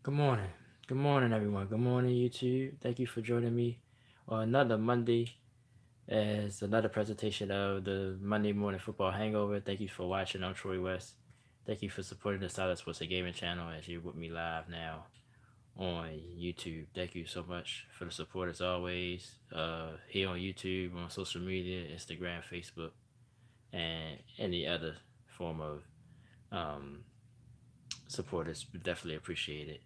Good morning. Good morning, everyone. Good morning, YouTube. Thank you for joining me on another Monday as another presentation of the Monday Morning Football Hangover. Thank you for watching. I'm Troy West. Thank you for supporting the Solid Sports and Gaming channel as you're with me live now on YouTube. Thank you so much for the support as always. Here on YouTube, on social media, Instagram, Facebook, and any other form of um, support is definitely appreciated.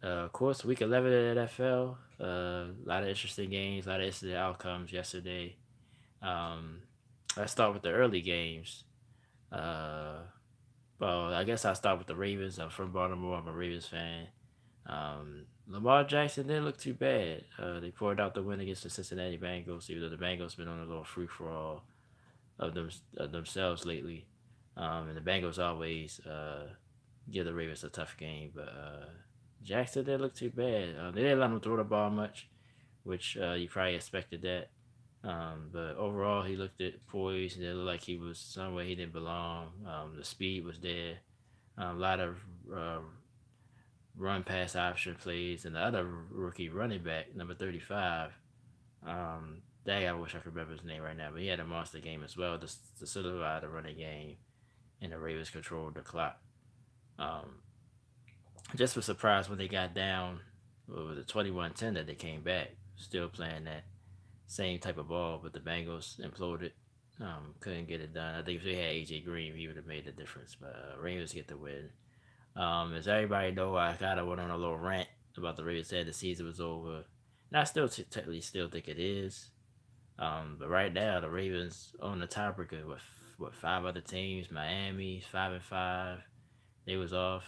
Of course, week 11 of the NFL, a lot of interesting games, a lot of interesting outcomes yesterday. Um, let's start with the early games. Uh, well, I guess I'll start with the Ravens. I'm from Baltimore. I'm a Ravens fan. Lamar Jackson didn't look too bad. They poured out the win against the Cincinnati Bengals, even though the Bengals been on a little free for all of themselves lately. And the Bengals always give the Ravens a tough game, but Jackson didn't look too bad. They didn't let him throw the ball much, which you probably expected that. But overall, he looked at poised. It looked like he was somewhere he didn't belong. The speed was there. A lot of uh, run pass option plays, and the other rookie running back, number 35. Dang, I wish I could remember his name right now, but he had a monster game as well to solidify the running game, and the Ravens controlled the clock. Um, just was surprised when they got down with the 21-10 that they came back, still playing that same type of ball, but the Bengals imploded. Couldn't get it done. I think if they had AJ Green, he would have made the difference. But Ravens get the win. As everybody know, I kind of went on a little rant about the Ravens said the season was over, and I still technically still think it is. But right now, the Ravens on the tiebreaker with what five other teams: Miami 5-5. They was off.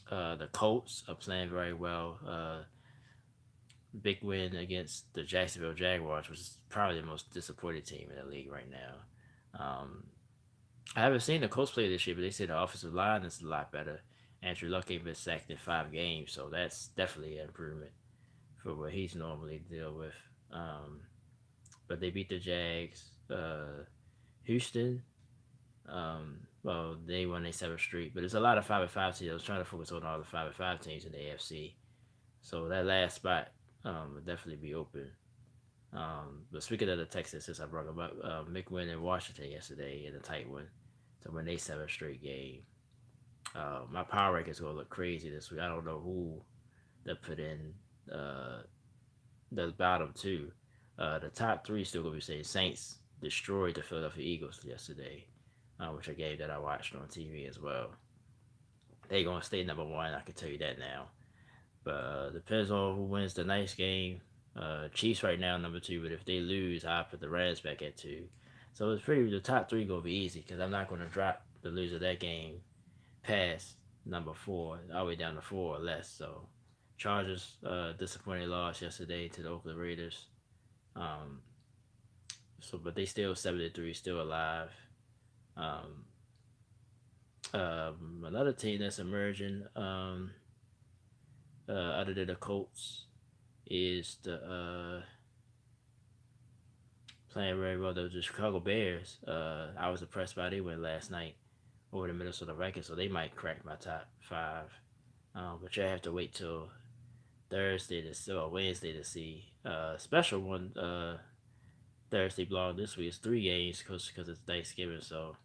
The Colts are playing very well. Big win against the Jacksonville Jaguars, which is probably the most disappointed team in the league right now. Um, I haven't seen the Colts play this year, but they say the offensive line is a lot better. Andrew Luck ain't been sacked in 5 games, so that's definitely an improvement for what he's normally deal with. Um, but they beat the Jags. Houston, well, they won a 7th street, but there's a lot of 5-5 teams. I was trying to focus on all the 5-5 teams in the AFC. So that last spot will definitely be open. But speaking of the Texans, since I brought them up, Mick win in Washington yesterday in a tight one to win a 7th straight game. My power rank is gonna look crazy this week. I don't know who they put in uh, the bottom two. The top three still gonna be saying Saints destroyed the Philadelphia Eagles yesterday, which a game that I watched on TV as well. They gonna stay number one. I can tell you that now. But depends on who wins the next game. Chiefs right now number two, but if they lose, I put the Rams back at two. So it's pretty. The top three gonna be easy because I'm not gonna drop the loser of that game past number four, all the way down to four or less. So Chargers disappointing loss yesterday to the Oakland Raiders. Um, but they still 7-3, still alive. Um, Another team that's emerging, other than the Colts, is the playing very well. The Chicago Bears. I was impressed by their win last night over the Minnesota Vikings, so they might crack my top five. But you have to wait till Thursday or Wednesday to see. Special one Thursday blog this week is 3 games because it's Thanksgiving, so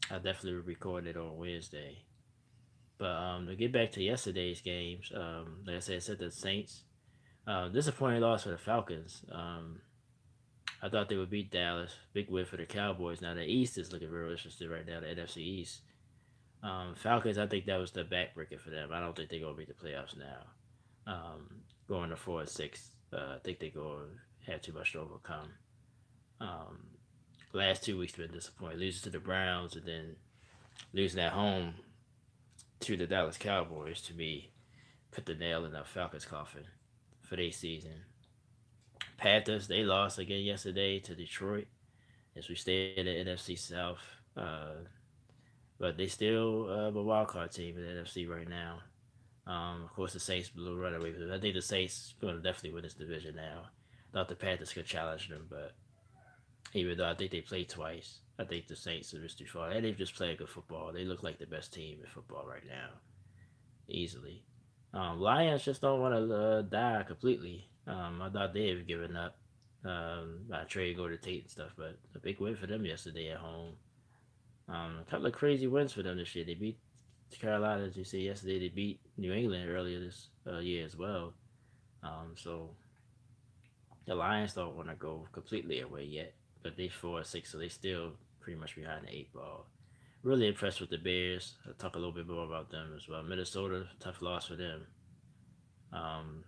I definitely record it on Wednesday. But to get back to yesterday's games, like I said the Saints. Disappointing loss for the Falcons. I thought they would beat Dallas. Big win for the Cowboys. Now the East is looking real interesting right now. The NFC East. Falcons. I think that was the backbreaker for them. I don't think they're gonna beat the playoffs now. Going to 4-6. I think they're going to have too much to overcome. Um, Last 2 weeks have been disappointing. Losing to the Browns and then losing at home to the Dallas Cowboys to me put the nail in the Falcons' coffin for their season. Panthers, they lost again yesterday to Detroit as we stay in the NFC South. But they still a wild card team in the NFC right now. Of course, the Saints blew run away with it. I think the Saints going to definitely win this division now. Thought the Panthers could challenge them, but even though I think they played twice, I think the Saints are just too far. And they've just played good football. They look like the best team in football right now. easily. Lions just don't want to die completely. I thought they had given up by trade go to Tate and stuff, but a big win for them yesterday at home. A couple of crazy wins for them this year. They beat Carolina, as you said yesterday. They beat New England earlier this year as well. So the Lions don't want to go completely away yet, but they 4-6, so they still pretty much behind the eight ball. Really impressed with the Bears. I'll talk a little bit more about them as well. Minnesota, tough loss for them. Um,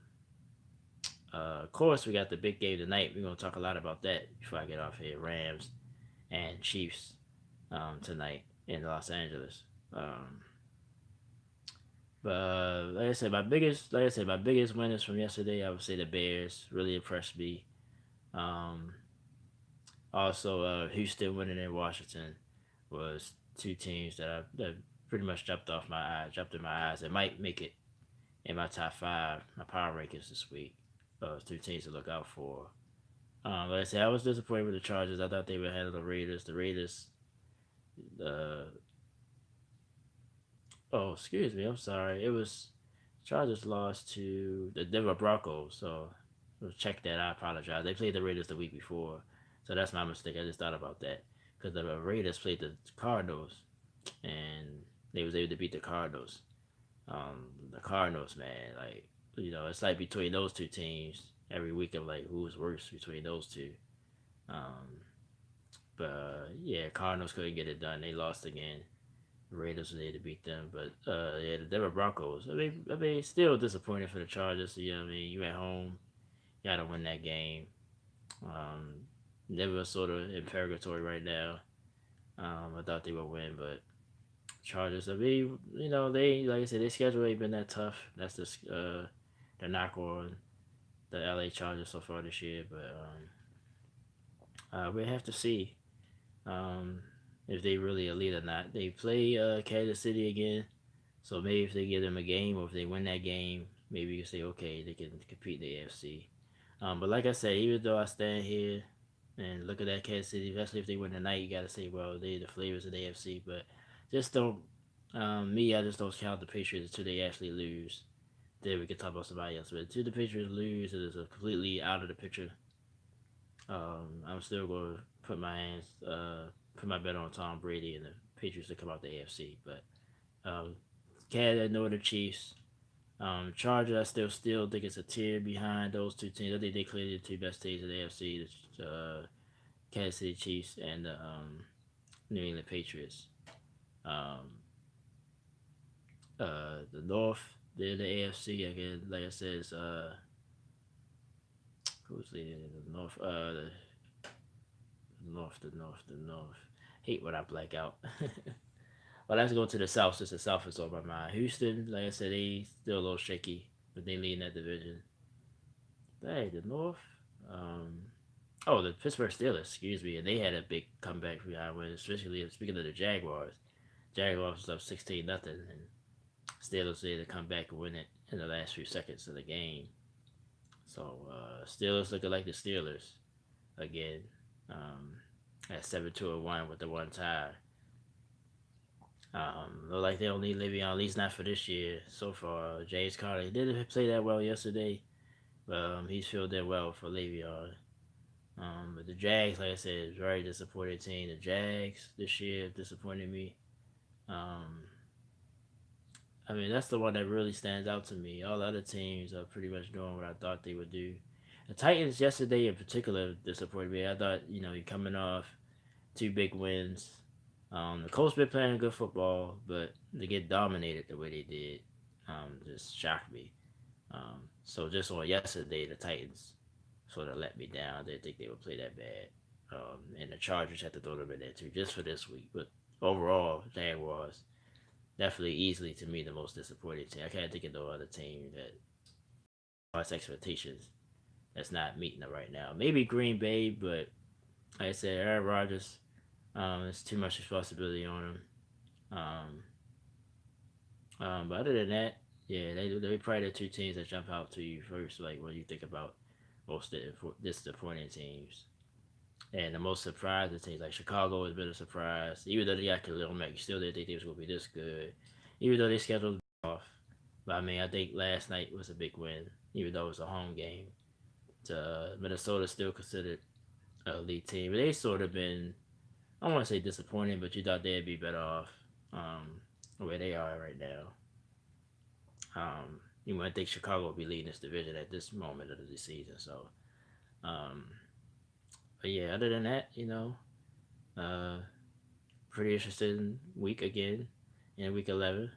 of course, we got the big game tonight. We're gonna talk a lot about that before I get off here. Rams and Chiefs tonight in Los Angeles. But my biggest winners from yesterday, I would say the Bears really impressed me. Um, Also, Houston winning in Washington was two teams that pretty much jumped in my eyes. It might make it in my top five, my power rankings this week. Two teams to look out for. Like I said, I was disappointed with the Chargers. I thought they would handle the Raiders. The Raiders, uh, oh, excuse me, I'm sorry. It was Chargers lost to the Denver Broncos. So check that. I apologize. They played the Raiders the week before, so that's my mistake. I just thought about that because the Raiders played the Cardinals and they was able to beat the Cardinals. The Cardinals, man, like it's like between those two teams every week. I'm like, who's worse between those two? Um, but yeah, Cardinals couldn't get it done. They lost again. Raiders were there to beat them, but yeah, the Denver Broncos. I mean, still disappointed for the Chargers. You know what I mean? You at home, you gotta win that game. Um, Denver sort of in purgatory right now. I thought they would win, but Chargers. I mean, they like I said, their schedule ain't been that tough. That's the knock on the LA Chargers so far this year. But we have to see um, if they really elite or not. They play Kansas City again, so maybe if they give them a game or if they win that game, maybe you say okay, they can compete in the AFC. But like I said, even though I stand here and look at that Kansas City, especially if they win tonight, you got to say, well, they the flavors of the AFC. But just don't. I just don't count the Patriots until they actually lose. Then we can talk about somebody else. But until the Patriots lose, it is a completely out of the picture. I'm still going to put my bet on Tom Brady and the Patriots to come out the AFC. But Canada, Northern Chiefs, Chargers, I still think it's a tier behind those two teams. I think they clearly the two best teams in the AFC, the Kansas City Chiefs and the New England Patriots. Um, the North, they're the AFC again. Like I said, it's, who's leading the North? The North. Hate when I black out. Well, let's go to the South since the South is on my mind. Houston, like I said, they still a little shaky, but they lead in that division. Hey, the North. Um, oh, the Pittsburgh Steelers, excuse me, and they had a big comeback behind win, especially speaking of the Jaguars. Jaguars was up 16-0, and Steelers able to come back and win it in the last few seconds of the game. So Steelers looking like the Steelers again at 7-2-1 with the one tie. Look like they don't need Le'Veon, at least not for this year so far. James Conner didn't play that well yesterday, but he's filled in well for Le'Veon. But the Jags, like I said, is a very disappointed team. The Jags this year disappointed me. Um, I mean, that's the one that really stands out to me. All the other teams are pretty much doing what I thought they would do. The Titans yesterday in particular disappointed me. I thought, you're coming off two big wins. The Colts been playing good football, but to get dominated the way they did just shocked me. So just on yesterday, the Titans sort of let me down. They didn't think they would play that bad. And the Chargers had to throw them in there too, just for this week. But overall, Jaguars definitely easily to me the most disappointing team. I can't think of no other team that has expectations that's not meeting it right now. Maybe Green Bay, but like I said, Aaron Rodgers, it's too much responsibility on him. Um, but other than that, yeah, they probably the two teams that jump out to you first, like when you think about most disappointing teams. And the most surprising teams, like Chicago has been a surprise. Even though they got Khalil Mack, you still didn't think they was going to be this good. Even though they scheduled off. But I mean, I think last night was a big win, even though it was a home game. Minnesota still considered an elite team, but they sort of been, I don't want to say disappointing, but you thought they'd be better off where they are right now. You might think Chicago will be leading this division at this moment of the season. So, um, but yeah, other than that, uh, pretty interesting week again in week 11.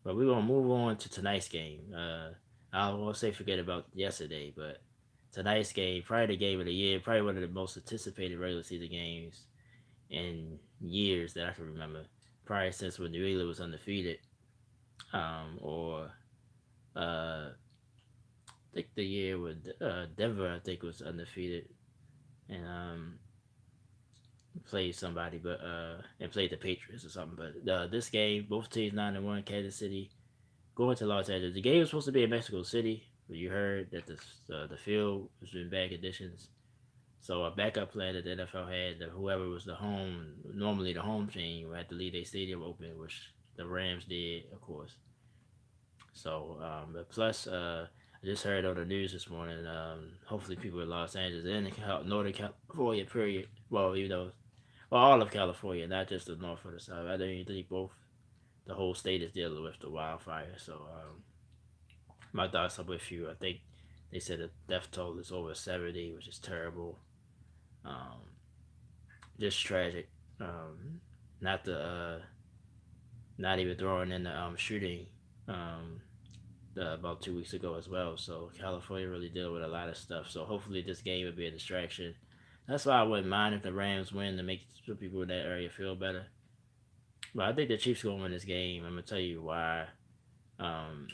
But we're gonna move on to tonight's game. I won't say forget about yesterday, but tonight's game, probably the game of the year, probably one of the most anticipated regular season games in years that I can remember. Probably since when New England was undefeated, or I think the year with Denver, I think was undefeated and played somebody, but and played the Patriots or something. But this game, both teams 9-1, Kansas City going to Los Angeles. The game was supposed to be in Mexico City, but you heard that the field was in bad conditions. So a backup plan that the NFL had, that whoever was normally the home team, had to leave their stadium open, which the Rams did, of course. So, but plus, I just heard on the news this morning. Hopefully, people in Los Angeles and in Northern California, period. Well, well, all of California, not just the north or the south. I think both the whole state is dealing with the wildfire. So, my thoughts are with you. I think they said the death toll is over 70, which is terrible. Um, just tragic. Um, not the not even throwing in the shooting um, about 2 weeks ago as well. So California really deal with a lot of stuff. So hopefully this game will be a distraction. That's why I wouldn't mind if the Rams win to make some people in that area feel better. But I think the Chiefs gonna win this game. I'm gonna tell you why. Um,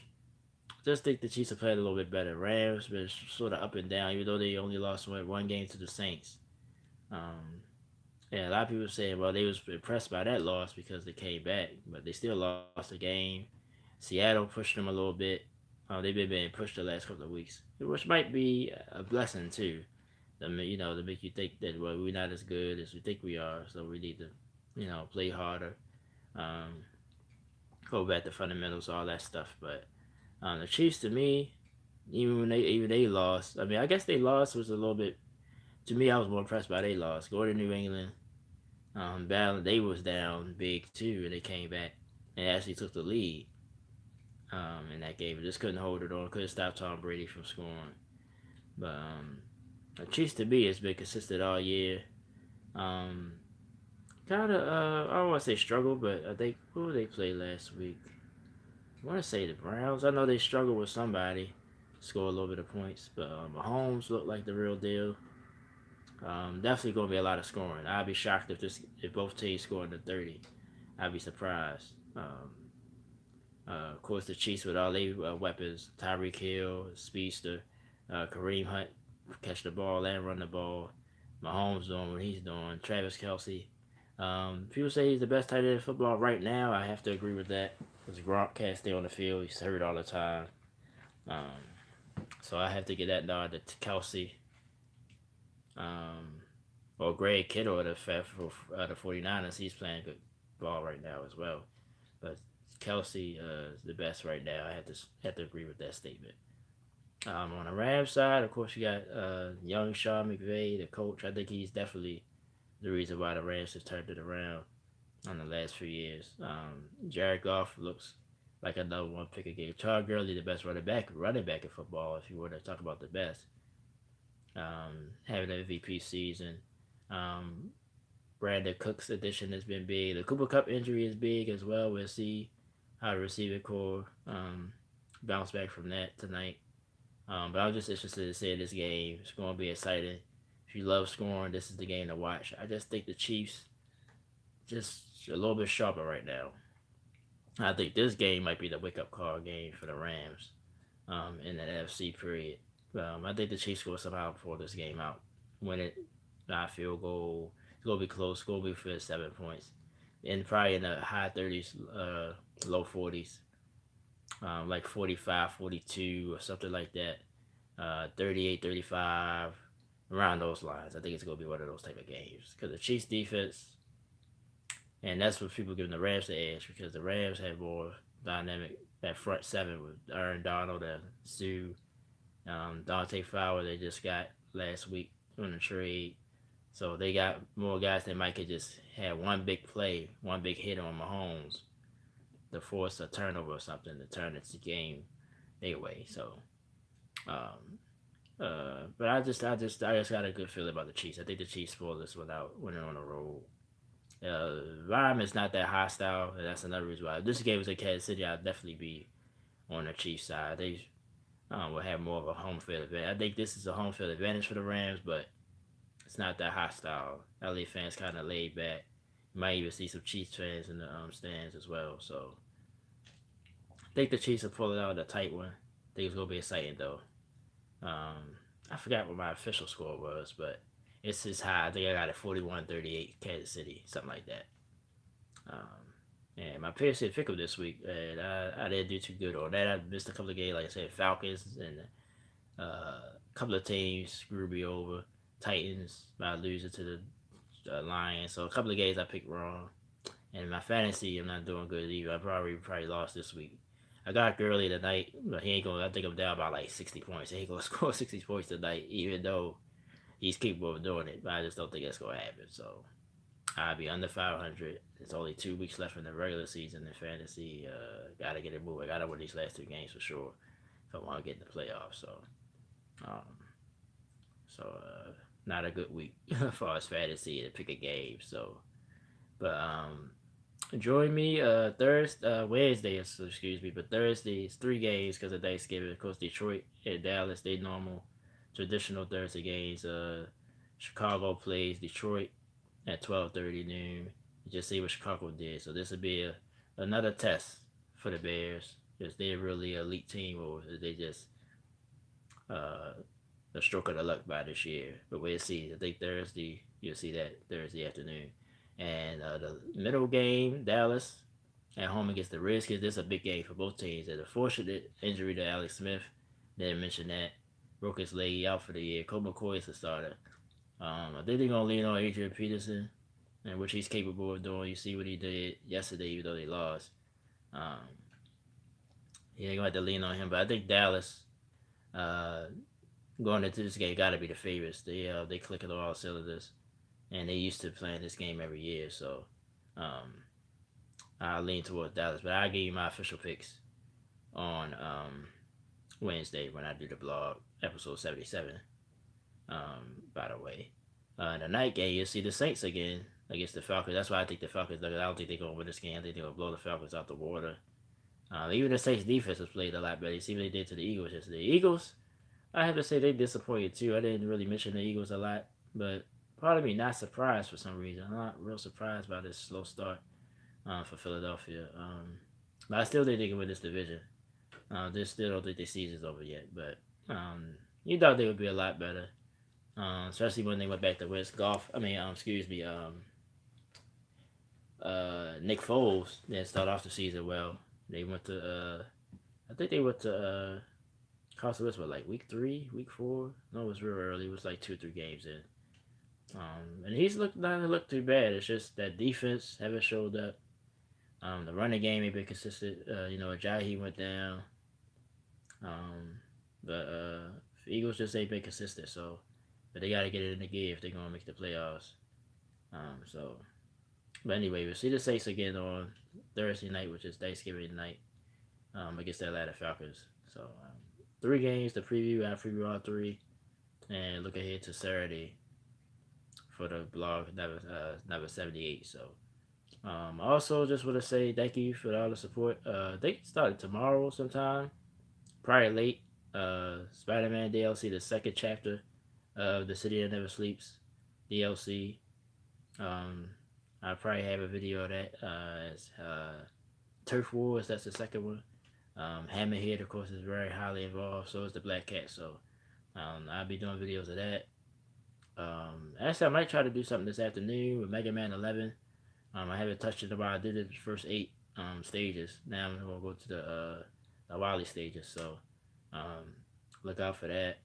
just think the Chiefs have played a little bit better. Rams been sort of up and down, even though they only lost one game to the Saints. Um, yeah, a lot of people saying, well, they was impressed by that loss because they came back, but they still lost the game. Seattle pushed them a little bit. They've been being pushed the last couple of weeks, which might be a blessing too. To make you think that well, we're not as good as we think we are, so we need to, play harder, um, go back to fundamentals, all that stuff. But the Chiefs, to me, even they lost. I mean, I guess they lost was a little bit. To me, I was more impressed by they lost. Going to New England, battle, they was down big too, and they came back and actually took the lead in that game. Just couldn't hold it on. Couldn't stop Tom Brady from scoring. But the Chiefs to me has been consistent all year. Um, kind of, I don't want to say struggle, but I think who they played last week? I want to say the Browns. I know they struggled with somebody, score a little bit of points, but Mahomes looked like the real deal. Definitely going to be a lot of scoring. I'd be shocked if both teams scored the 30. I'd be surprised. Of course, the Chiefs with all their weapons, Tyreek Hill, Speedster, Kareem Hunt, catch the ball and run the ball. Mahomes doing what he's doing. Travis Kelsey. People say he's the best tight end in football right now. I have to agree with that because Gronk can't stay on the field. He's hurt all the time. Um, so I have to get that nod to Kelsey. Um, or Greg Kittle at the 49ers. He's playing good ball right now as well. But Kelsey is the best right now. I have to agree with that statement. On the Rams side, of course, you got young Sean McVay, the coach. I think he's definitely the reason why the Rams have turned it around in the last few years. Jared Goff looks like another one pick again. Todd Gurley, the best running back in football, if you were to talk about the best. Having an MVP season. Um, Brandon Cook's addition has been big. The Cooper Cup injury is big as well. We'll see how the receiving core bounce back from that tonight. But I'm just interested to see this game. It's going to be exciting. If you love scoring, this is the game to watch. I just think the Chiefs just a little bit sharper right now. I think this game might be the wake-up call game for the Rams in the NFC period. I think the Chiefs will somehow pull this game out, win it, not field goal. It's gonna be close. It's gonna be for 7 points, and probably in the high 30s, low 40s, like 45, 42 or something like that. 38, 35, around those lines. I think it's gonna be one of those type of games because the Chiefs defense, and that's what people giving the Rams the edge because the Rams have more dynamic that front seven with Aaron Donald and Sue, Dante Fowler. They just got last week on the trade, so they got more guys that might could just have one big play, one big hit on Mahomes to force a turnover or something to turn the game their way. So, um, but I just got a good feeling about the Chiefs. I think the Chiefs spoiled this without winning on the road. Environment's not that hostile. And that's another reason why. If this game was in Kansas City, I'd definitely be on the Chiefs side. They will have more of a home field advantage. I think this is a home field advantage for the Rams, but it's not that hostile. LA fans kind of laid back. You might even see some Chiefs fans in the stands as well. So I think the Chiefs will pull it out a tight one. I think it's gonna be exciting though. I forgot what my official score was, but it's just high. I think I got it 41-38 Kansas City, something like that. And my PSA pick'em this week, and I didn't do too good on that. I missed a couple of games, like I said, Falcons and a couple of teams screwed me over. Titans by losing to the Lions, so a couple of games I picked wrong. And my fantasy, I'm not doing good either. I probably lost this week. I got Gurley tonight, but he ain't gonna. I think I'm down by like 60 points. He ain't gonna score 60 points tonight, even though he's capable of doing it. But I just don't think that's gonna happen. So I'll be under 500. It's only 2 weeks left in the regular season in fantasy. Gotta get it moving. Gotta win these last 2 games for sure if I want to get in the playoffs. Um, so not a good week as far as fantasy to pick a game. So, but join me Thursday, Wednesday, excuse me, but Thursday is 3 games because of Thanksgiving. Of course, Detroit and Dallas, they normal traditional Thursday games. Chicago plays Detroit at 12:30 noon. Just see what Chicago did. So this will be another test for the Bears. Because they're really an elite team, or they just uh, a stroke of the luck by this year. But we'll see. I think Thursday, you'll see that Thursday afternoon. And the middle game, Dallas at home against the Redskins. This is a big game for both teams. There's a fortunate injury to Alex Smith. Didn't mention that. Broke his leg out for the year. Colt McCoy is the starter. I think they're going to lean on Adrian Peterson, and which he's capable of doing. You see what he did yesterday, even though they lost. Um, he ain't going to have to lean on him. But I think Dallas, uh, going into this game, got to be the favorites. They clicking on all cylinders, and they used to playing this game every year. So I lean towards Dallas. But I'll give you my official picks on Wednesday when I do the blog, episode 77. By the way, the night game, you'll see the Saints again against the Falcons. That's why I think the Falcons. I don't think they're gonna win this game. I think they're gonna blow the Falcons out the water. Even the Saints defense has played a lot better. You see what they did to the Eagles yesterday. Eagles, I have to say they disappointed too. I didn't really mention the Eagles a lot, but part of me not surprised for some reason. I'm not real surprised by this slow start for Philadelphia. But I still think they can win this division. They still don't think their season's over yet, but you thought they would be a lot better. Especially when they went back to West Golf. Excuse me, Nick Foles didn't start off the season well. They went to, I think they went to Carson Wentz, like week 3, week 4. No, it was real early. It was like 2 or 3 games in. And he's not looked too bad. It's just that defense haven't showed up. The running game ain't been consistent. Ajayi went down. But Eagles just ain't been consistent. So, but they got to get it in the gear if they're gonna make the playoffs. But anyway, we'll see the Saints again on Thursday night, which is Thanksgiving night, against the Atlanta Falcons. So 3 games to preview. I preview all 3, and look ahead to Saturday for the blog number 78. So also just want to say thank you for all the support. They started tomorrow sometime, probably late. Spider-Man DLC, the second chapter of The City That Never Sleeps DLC. I'll probably have a video of that. As Turf Wars, that's the second one. Hammerhead, of course, is very highly involved. So is the Black Cat. So I'll be doing videos of that. Actually, I might try to do something this afternoon with Mega Man 11. I haven't touched it about. I did the first 8 stages. Now I'm gonna go to the Wily stages. So look out for that.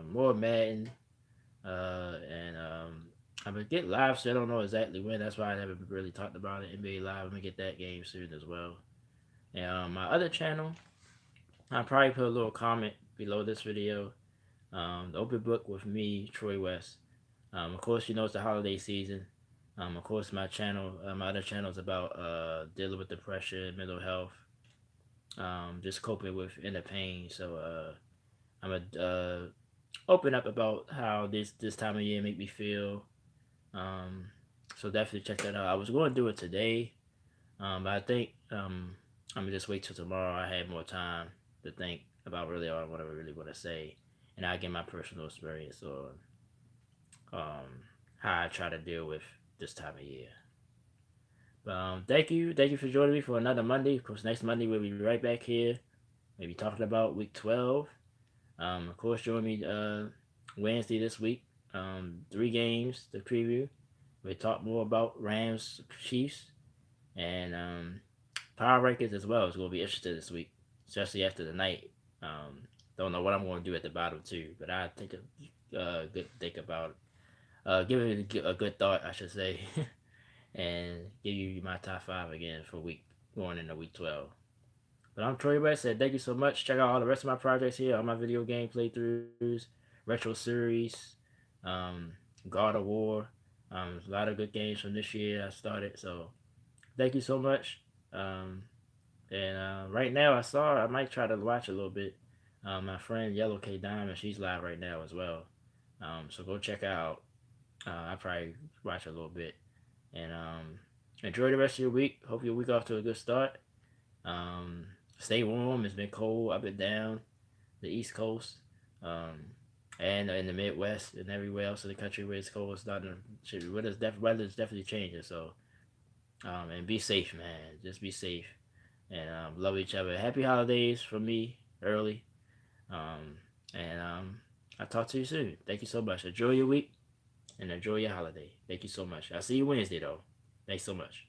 More Madden, and I'm gonna get live, so I don't know exactly when. That's why I haven't really talked about it. NBA Live, I'm gonna get that game soon as well. And my other channel, I'll probably put a little comment below this video. The open book with me, Troy West. Of course, you know it's the holiday season. Of course, my other channel is about dealing with depression, mental health, just coping with inner pain. So I'm a open up about how this time of year make me feel. Um, so definitely check that out. I was going to do it today, but I think I'm gonna just wait till tomorrow. I had more time to think about really what I really want to say, and I get my personal experience on how I try to deal with this time of year. But thank you for joining me for another Monday. Of course, next Monday we'll be right back here, maybe talking about week 12. Of course, join me Wednesday this week. 3 games to preview. We talk more about Rams, Chiefs, and power rankings as well. It's going to be interesting this week, especially after the night. Don't know what I'm going to do at the bottom too, but I think good think about give it a good thought, I should say, and give you my top five again for week going into week 12. But I'm Troy West. Said thank you so much. Check out all the rest of my projects here, all my video game playthroughs, retro series, um, God of War. A lot of good games from this year I started. So thank you so much. And right now I might try to watch a little bit. My friend Yellow K Diamond, she's live right now as well. So go check her out. I probably watch a little bit. And enjoy the rest of your week. Hope your week off to a good start. Um, Stay warm. It's been cold up and down the East Coast, um, and in the Midwest and everywhere else in the country where it's cold. It's starting to weather's definitely changing. So and be safe, man. Just be safe and love each other. Happy holidays from me early. Um, and I'll talk to you soon. Thank you so much. Enjoy your week and enjoy your holiday. Thank you so much. I'll see you Wednesday though. Thanks so much.